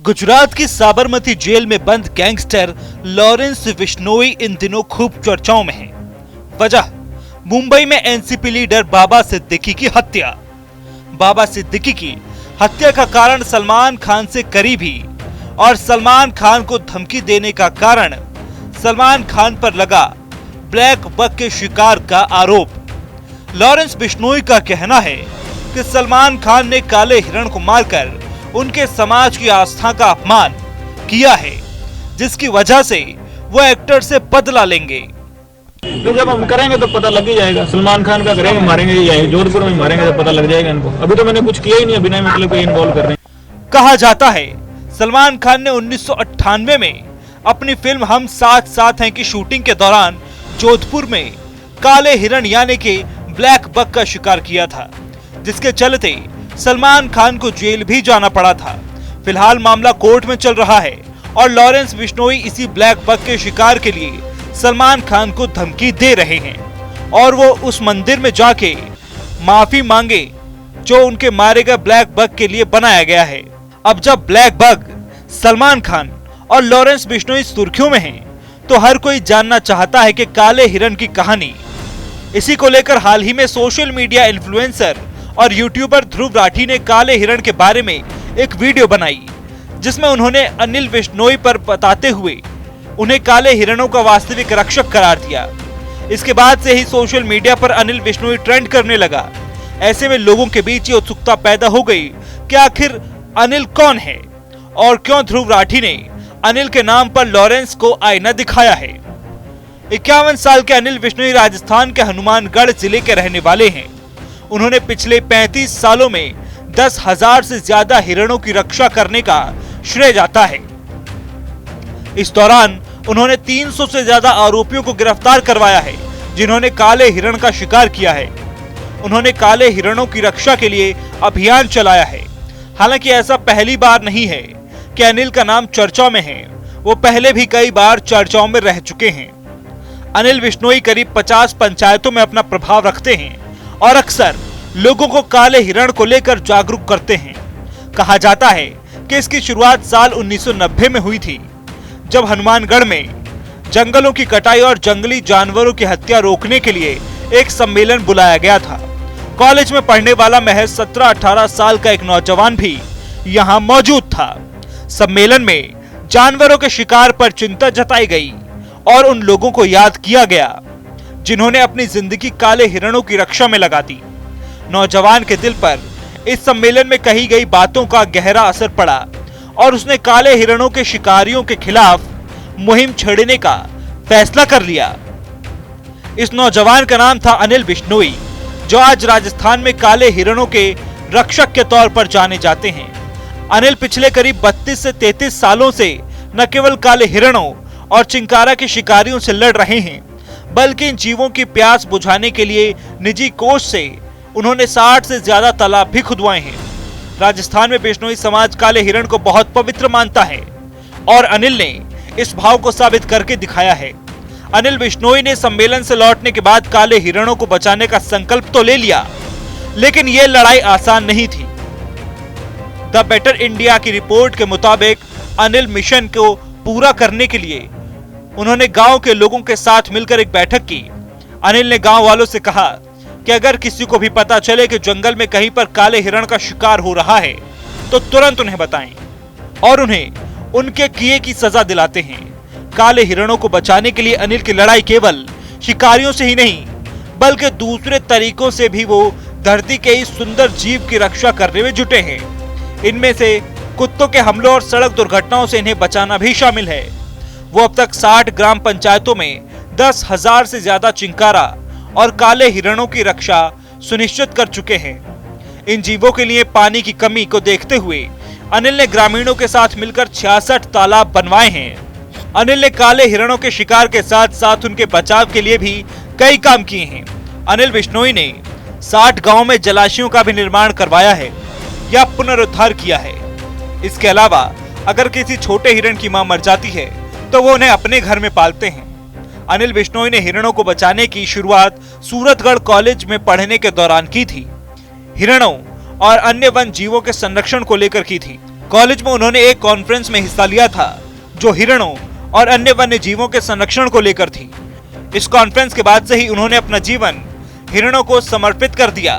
गुजरात की साबरमती जेल में बंद गैंगस्टर लॉरेंस बिश्नोई इन दिनों खूब चर्चाओं में है। वजह मुंबई में एनसीपी लीडर बाबा सिद्दीकी की हत्या। बाबा सिद्दीकी की हत्या का कारण सलमान खान से करीबी और सलमान खान को धमकी देने का कारण सलमान खान पर लगा ब्लैक बक के शिकार का आरोप। लॉरेंस बिश्नोई का कहना है कि सलमान खान ने काले हिरण को मारकर उनके समाज की आस्था का अपमान किया है, जिसकी वजह से वो एक्टर से बदला लेंगे। तो जब हम करेंगे तो पता लग ही जाएगा। सलमान खान का करेंगे, मारेंगे या जोधपुर में मारेंगे तो पता लग जाएगा इनको। अभी तो मैंने कुछ किया ही नहीं, बिना मतलब कोई इन्वॉल्व कर रहे हैं। कहा जाता है सलमान खान ने 1998 में अपनी फिल्म हम साथ साथ हैं की शूटिंग के दौरान जोधपुर में काले हिरण यानी कि ब्लैक बक का शिकार किया था, जिसके चलते सलमान खान को जेल भी जाना पड़ा था। फिलहाल मामला कोर्ट में चल रहा है और लॉरेंस बिश्नोई इसी ब्लैक बक के शिकार के लिए सलमान खान को धमकी दे रहे हैं और वो उस मंदिर में जाके माफी मांगे जो उनके मारे गए ब्लैक बक के लिए बनाया गया है। अब जब ब्लैक बक, सलमान खान और लॉरेंस बिश्नोई सुर्खियों में हैं, तो हर कोई जानना चाहता है कि काले हिरण की कहानी। इसी को लेकर हाल ही में सोशल मीडिया इन्फ्लुएंसर और यूट्यूबर ध्रुव राठी ने काले हिरण के बारे में एक वीडियो बनाई, जिसमें उन्होंने अनिल बिश्नोई पर बताते हुए उन्हें काले हिरणों का वास्तविक रक्षक करार दिया। इसके बाद से ही सोशल मीडिया पर अनिल बिश्नोई ट्रेंड करने लगा। ऐसे में लोगों के बीच ये उत्सुकता पैदा हो गई कि आखिर अनिल कौन है और क्यों ध्रुव राठी ने अनिल के नाम पर लॉरेंस को आईना दिखाया है। 51 साल के अनिल बिश्नोई राजस्थान के हनुमानगढ़ जिले के रहने वाले हैं। उन्होंने पिछले 35 सालों में 10,000 से ज्यादा हिरणों की रक्षा करने का श्रेय जाता है। इस दौरान उन्होंने 300 से ज्यादा आरोपियों को गिरफ्तार करवाया है, जिन्होंने काले हिरण का शिकार किया है। उन्होंने काले हिरणों की रक्षा के लिए अभियान चलाया है। हालांकि ऐसा पहली बार नहीं है कि अनिल का नाम चर्चा में है, वो पहले भी कई बार चर्चाओं में रह चुके हैं। अनिल बिश्नोई करीब 50 पंचायतों में अपना प्रभाव रखते हैं और अक्सर लोगों को काले हिरण को लेकर जागरूक करते हैं। कहा जाता है कि इसकी शुरुआत साल 1990 में हुई थी, जब हनुमानगढ़ में जंगलों की कटाई और जंगली जानवरों की हत्या रोकने के लिए एक सम्मेलन बुलाया गया था। कॉलेज में पढ़ने वाला महज 17-18 साल का एक नौजवान भी यहाँ मौजूद था। सम्मेलन में जानवरों के शिकार पर चिंता जताई गई और उन लोगों को याद किया गया जिन्होंने अपनी जिंदगी काले हिरणों की रक्षा में लगा दी। नौजवान के दिल पर इस सम्मेलन में कही गई बातों का गहरा असर पड़ा और उसने काले हिरणों के शिकारियों के खिलाफ मुहिम छेड़ने का फैसला कर लिया। इस नौजवान का नाम था अनिल बिश्नोई, जो आज राजस्थान में काले हिरणों के रक्षक के तौर पर जाने जाते हैं। अनिल पिछले करीब 32 से 33 सालों से न केवल काले हिरणों और चिंकारा के शिकारियों से लड़ रहे हैं, बल्कि इन जीवों की प्यास बुझाने के लिए निजी कोष से उन्होंने 60 से ज्यादा तालाब भी खुदवाए हैं। राजस्थान में बिश्नोई समाज काले हिरण को बहुत पवित्र मानता है और अनिल ने इस भाव को साबित करके दिखाया है। अनिल बिश्नोई ने सम्मेलन से लौटने के बाद काले हिरणों को बचाने का संकल्प तो ले लिया, लेकिन यह लड़ाई आसान नहीं थी। द बेटर इंडिया की रिपोर्ट के मुताबिक अनिल मिशन को पूरा करने के लिए उन्होंने गांव के लोगों के साथ मिलकर एक बैठक की। अनिल ने गांव वालों से कहा कि अगर किसी को भी पता चले कि जंगल में कहीं पर काले हिरण का शिकार हो रहा है तो तुरंत उन्हें बताएं और उन्हें उनके किए की सजा दिलाते हैं। काले हिरणों को बचाने के लिए अनिल की लड़ाई केवल शिकारियों से ही नहीं, बल्कि दूसरे तरीकों से भी वो धरती के इस सुंदर जीव की रक्षा करने में जुटे हैं। इनमें से कुत्तों के हमलों और सड़क दुर्घटनाओं से इन्हें बचाना भी शामिल है। वो अब तक 60 ग्राम पंचायतों में 10,000 से ज्यादा चिंकारा और काले हिरणों की रक्षा सुनिश्चित कर चुके हैं। इन जीवों के लिए पानी की कमी को देखते हुए अनिल ने ग्रामीणों के साथ मिलकर 66 तालाब बनवाए हैं। अनिल ने काले हिरणों के शिकार के साथ साथ उनके बचाव के लिए भी कई काम किए हैं। अनिल बिश्नोई ने 60 गाँव में जलाशयों का भी निर्माण करवाया है या पुनरुद्धार किया है। इसके अलावा अगर किसी छोटे हिरण की मां मर जाती है तो वो उन्हें अपने घर में पालते हैं। अनिल बिश्नोई ने हिरणों को बचाने की शुरुआत सूरतगढ़ कॉलेज में पढ़ने के दौरान की थी। हिरणों और अन्य वन जीवों के संरक्षण को लेकर की थी। कॉलेज में उन्होंने एक कॉन्फ्रेंस में हिस्सा लिया था जो हिरणों और अन्य वन्य जीवों के संरक्षण को लेकर थी। इस कॉन्फ्रेंस के बाद से ही उन्होंने अपना जीवन हिरणों को समर्पित कर दिया।